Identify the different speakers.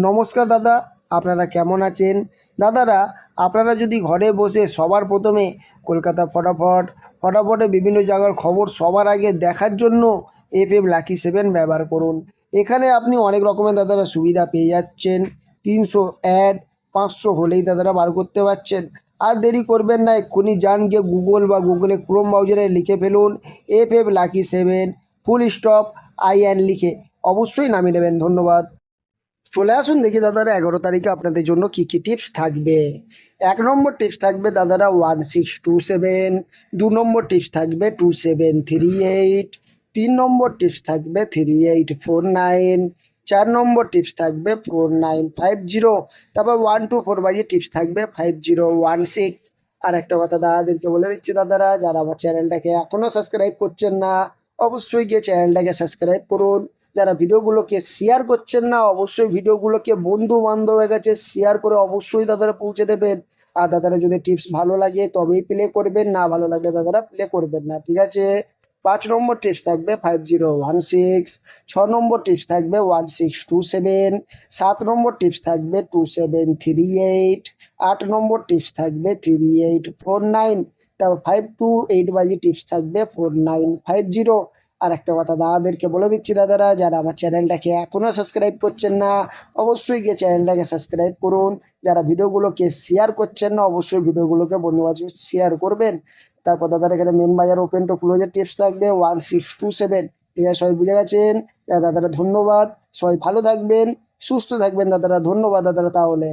Speaker 1: নমস্কার দাদা, আপনারা কেমন আছেন? দাদারা, আপনারা যদি ঘরে বসে সবার প্রথমে কলকাতা ফটাফটে বিভিন্ন জায়গার খবর সবার আগে দেখার জন্য এফএম লাকি 7 ব্যবহার করুন। এখানে আপনি অনেক রকমের দাদারা সুবিধা পেয়ে যাচ্ছেন। 300 অ্যাড 500 হলেই দাদারা বার করতে পারছেন। আর দেরি করবেন না, এক্ষুনি যান গিয়ে গুগলে ক্রোম ব্রাউজারে লিখে ফেলুন FM lucky 7 full stop IN লিখে অবশ্যই নামিয়ে নেবেন। ধন্যবাদ। চলে আসুন দেখি দাদারা 11 তারিখে আপনাদের জন্য কি কি টিপস থাকবে। 1 নম্বর টিপস থাকবে দাদারা 1627। 2 নম্বর টিপস থাকবে 2738। 3 নম্বর টিপস থাকবে 3849। 4 নম্বর টিপস থাকবে 4950। তারপর 1 to 4 বাজে টিপস থাকবে 5016। আর একটা কথা দাদাদেরকে বলে দিচ্ছি, দাদারা যারা আমার চ্যানেলটাকে এখনও সাবস্ক্রাইব করছেন না অবশ্যই গিয়ে চ্যানেলটাকে সাবস্ক্রাইব করুন। যারা ভিডিওগুলোকে শেয়ার করছেন না অবশ্যই ভিডিওগুলোকে বন্ধু বান্ধবের কাছে শেয়ার করে অবশ্যই দাদারা পৌঁছে দেবেন। আর দাদারা যদি টিপস ভালো লাগে তবেই প্লে করবেন, না ভালো লাগলে দাদারা প্লে করবেন না, ঠিক আছে? 5 নম্বর টিপস থাকবে 5016। 6 নম্বর টিপস থাকবে 1627। 7 নম্বর টিপস থাকবে 2738। 8 নম্বর টিপস থাকবে 3849। তারপর 5 to 8 বাজে টিপস থাকবে 4950। আর একটা কথা দাদাদেরকে বলে দিচ্ছি, দাদারা যারা আমার চ্যানেলটাকে এখনও সাবস্ক্রাইব করছেন না অবশ্যই গিয়ে চ্যানেলটাকে সাবস্ক্রাইব করুন। যারা ভিডিওগুলোকে শেয়ার করছেন না অবশ্যই ভিডিওগুলোকে বন্ধুবান্ধব শেয়ার করবেন। তারপর দাদার এখানে মেন বাজার ওপেন টু ক্লোজের টিপস থাকবে 1627। ঠিক আছে, সবাই বুঝে গেছেন? দাদারা ধন্যবাদ, সবাই ভালো থাকবেন, সুস্থ থাকবেন দাদারা। ধন্যবাদ দাদারা। তাহলে